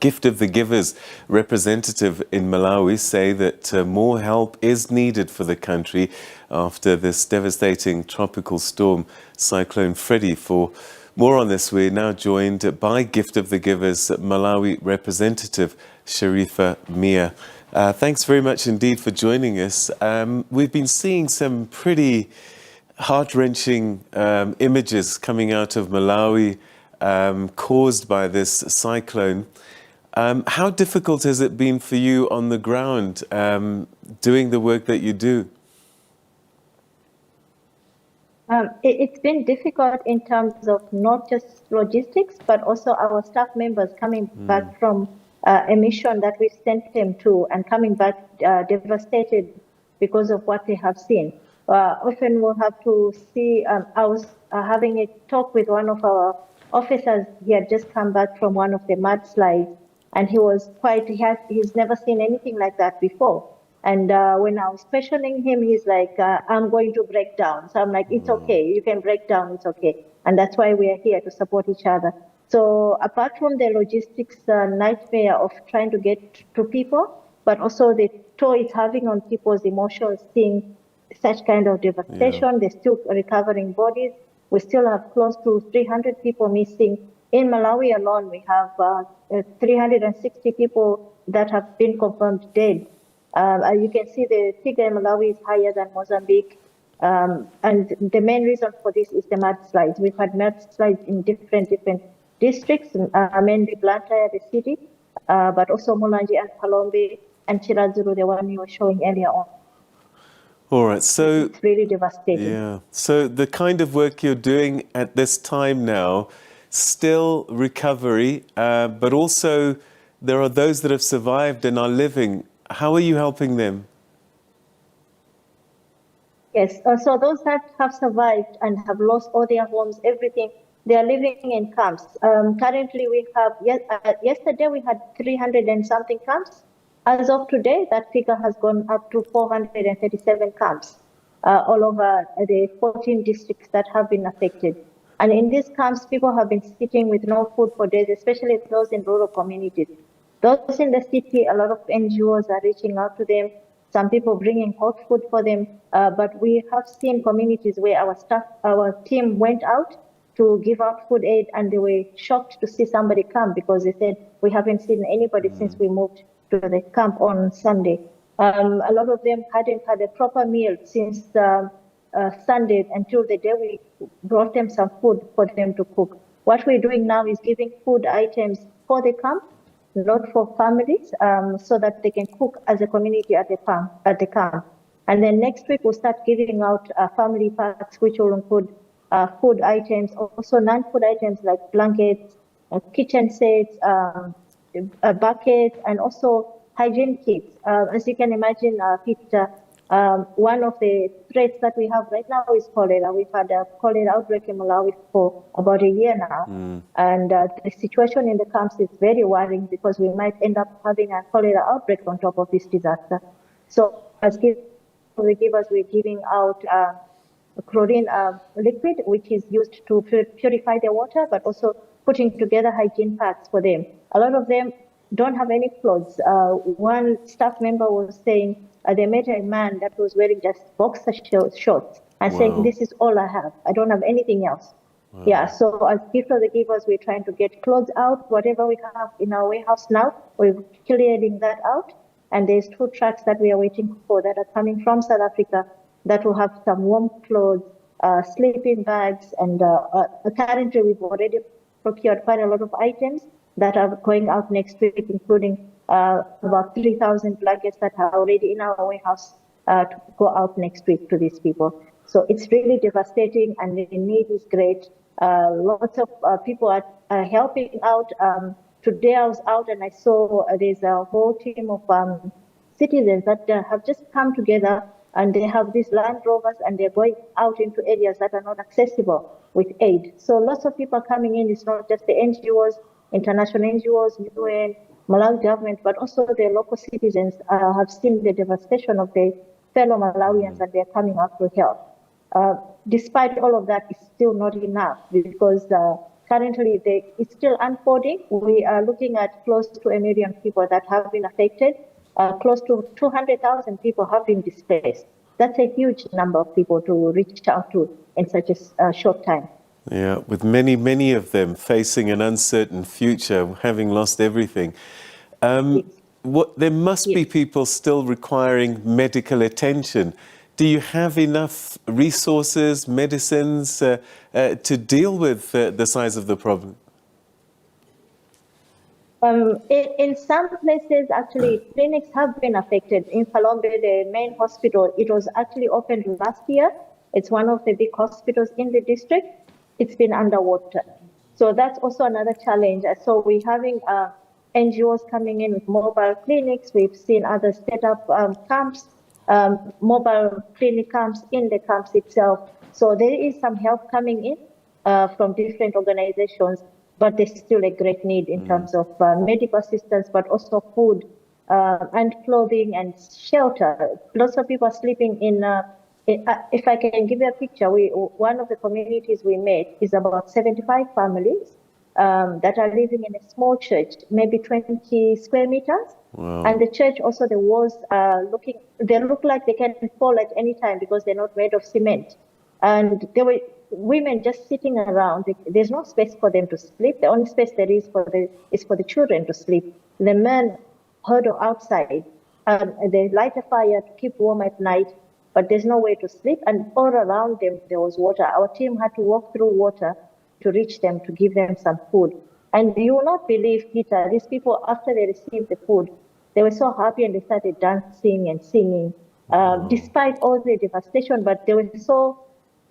Gift of the Givers representative in Malawi say that more help is needed for the country after this devastating tropical storm, Cyclone Freddy. For more on this, we're now joined by Gift of the Givers Malawi representative, Sharifa Mia. Thanks very much indeed for joining us. We've been seeing some pretty heart-wrenching images coming out of Malawi caused by this cyclone. How difficult has it been for you on the ground doing the work that you do? It's been difficult in terms of not just logistics, but also our staff members coming back from a mission that we sent them to and coming back devastated because of what they have seen. Often we'll have to see, I was having a talk with one of our officers. He had just come back from one of the mudslides, and he was he's never seen anything like that before. And when I was questioning him, he's like, I'm going to break down. So I'm like, it's okay, you can break down, it's okay. And that's why we are here, to support each other. So apart from the logistics nightmare of trying to get to people, but also the toll it's having on people's emotions, seeing such kind of devastation, they're still recovering bodies. We still have close to 300 people missing. In Malawi alone, we have 360 people that have been confirmed dead. You can see the figure in Malawi is higher than Mozambique. And the main reason for this is the mudslides. We've had mudslides in different districts, mainly Blantyre, the city, but also Mulanje and Palombe and Chiradzulu, the one you were showing earlier on. All right, so it's really devastating. Yeah. So the kind of work you're doing at this time now, still recovery, but also there are those that have survived and are living. How are you helping them? Yes, so those that have survived and have lost all their homes, everything, they are living in camps. Currently, we have, yesterday we had 300 and something camps. As of today, that figure has gone up to 437 camps all over the 14 districts that have been affected. And in these camps, people have been sitting with no food for days, especially those in rural communities. Those in the city, a lot of NGOs are reaching out to them. Some people bringing hot food for them. But we have seen communities where our team went out to give out food aid, and they were shocked to see somebody come because they said, we haven't seen anybody since we moved to the camp on Sunday. A lot of them hadn't had a proper meal since Sunday until the day we brought them some food for them to cook. What we're doing now is giving food items for the camp, not for families, so that they can cook as a community at the camp. And then next week we'll start giving out family packs, which will include food items, also non-food items like blankets, kitchen sets, buckets, and also hygiene kits. As you can imagine, Peter, one of the threats that we have right now is cholera. We've had a cholera outbreak in Malawi for about a year now. And the situation in the camps is very worrying because we might end up having a cholera outbreak on top of this disaster. So as the givers, we're giving out chlorine liquid, which is used to purify the water, but also putting together hygiene packs for them. A lot of them don't have any clothes. One staff member was saying they met a man that was wearing just boxer shorts and saying, this is all I have. I don't have anything else. Wow. Yeah, so as Gift of the Givers, we're trying to get clothes out. Whatever we have in our warehouse now, we're clearing that out. And there's 2 trucks that we are waiting for that are coming from South Africa that will have some warm clothes, sleeping bags, and currently we've already procured quite a lot of items that are going out next week, including about 3,000 blankets that are already in our warehouse to go out next week to these people. So it's really devastating, and the need is great. Lots of people are helping out. Today I was out and I saw there's a whole team of citizens that have just come together, and they have these Land Rovers, and they're going out into areas that are not accessible with aid. So lots of people coming in. It's not just the NGOs, international NGOs, UN, Malawi government, but also the local citizens have seen the devastation of their fellow Malawians, and they're coming out to help. Despite all of that, it's still not enough because currently it's still unfolding. We are looking at close to 1 million people that have been affected. Close to 200,000 people have been displaced. That's a huge number of people to reach out to in such a short time. Yeah, with many of them facing an uncertain future, having lost everything. Yes. There must be people still requiring medical attention. Do you have enough resources, medicines to deal with the size of the problem? In some places, actually, clinics have been affected. In Palombe, the main hospital, it was actually opened last year. It's one of the big hospitals in the district. It's been underwater. So that's also another challenge. So we're having NGOs coming in with mobile clinics. We've seen others set up camps, mobile clinic camps in the camps itself. So there is some help coming in from different organizations, but there's still a great need in terms of medical assistance, but also food and clothing and shelter. Lots of people are sleeping in. If I can give you a picture, one of the communities we met is about 75 families that are living in a small church, maybe 20 square meters. Wow. And the church also, the walls they look like they can fall at any time because they're not made of cement. And there were women just sitting around. There's no space for them to sleep. The only space there is for the children to sleep. The men huddle outside. They light a fire to keep warm at night, but there's no way to sleep. And all around them, there was water. Our team had to walk through water to reach them, to give them some food. And you will not believe, Peter, these people, after they received the food, they were so happy and they started dancing and singing, despite all the devastation, but they were so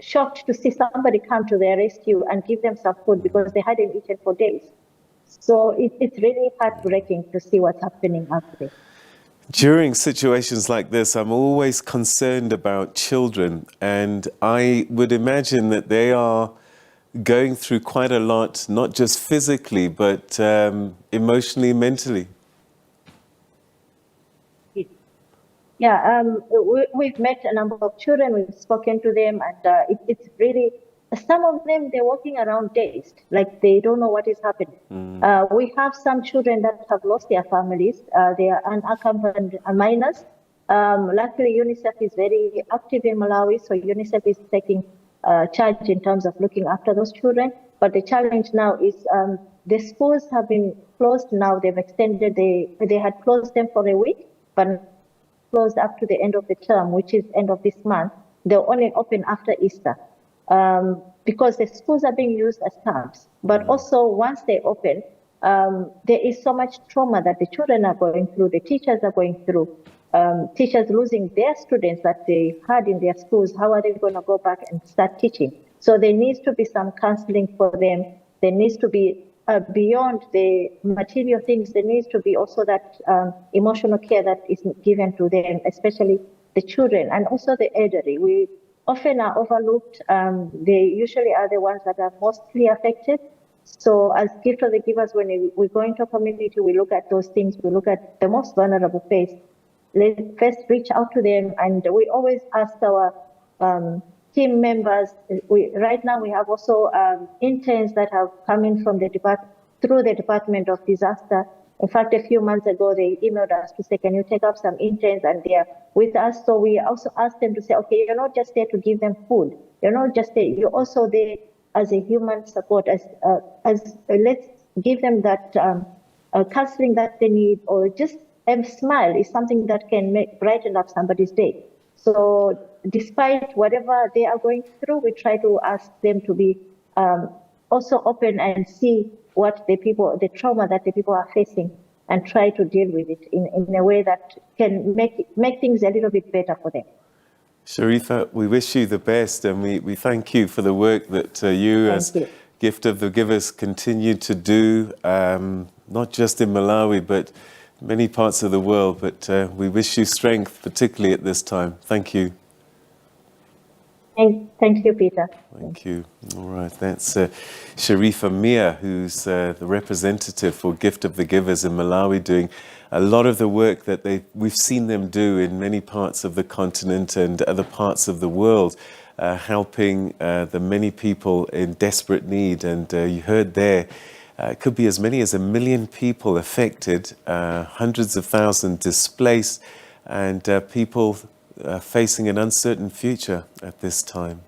shocked to see somebody come to their rescue and give them some food because they hadn't eaten for days. So it's really heartbreaking to see what's happening out there. During situations like this, I'm always concerned about children, and I would imagine that they are going through quite a lot, not just physically, but emotionally, mentally. Yeah, we've met a number of children, we've spoken to them, and it's really, some of them, they're walking around dazed, like they don't know what is happening. We have some children that have lost their families. They are unaccompanied minors. Luckily, UNICEF is very active in Malawi, so UNICEF is taking charge in terms of looking after those children. But the challenge now is the schools have been closed now. They've extended, they had closed them for a week, but closed up to the end of the term, which is end of this month. They'll only open after Easter because the schools are being used as camps. But also once they open, there is so much trauma that the children are going through, the teachers are going through, teachers losing their students that they had in their schools. How are they going to go back and start teaching? So there needs to be some counseling for them. There needs to be beyond the material things, there needs to be also that emotional care that is given to them, especially the children and also the elderly. We often are overlooked. They usually are the ones that are mostly affected. So as Gift of the Givers, when we go into a community, we look at those things. We look at the most vulnerable phase. Let's first reach out to them. And we always ask our team members. Right now we have also interns that have come in from through the Department of Disaster. In fact, a few months ago, they emailed us to say, can you take up some interns, and they're with us. So we also asked them to say, okay, you're not just there to give them food. You're not just there, you're also there as a human support, as let's give them that counseling that they need, or just a smile is something that can brighten up somebody's day. So despite whatever they are going through, we try to ask them to be also open and see what the trauma that the people are facing, and try to deal with it in a way that can make things a little bit better for them. Sharifa, we wish you the best, and we thank you for the work that you as Gift of the Givers continue to do, not just in Malawi, but many parts of the world. But we wish you strength, particularly at this time. Thank you. Thank you, Peter. Thank you. All right, that's Sharifa Mia, who's the representative for Gift of the Givers in Malawi, doing a lot of the work that we've seen them do in many parts of the continent and other parts of the world, helping the many people in desperate need. And you heard there, it could be as many as 1 million people affected, hundreds of thousands displaced, and people facing an uncertain future at this time.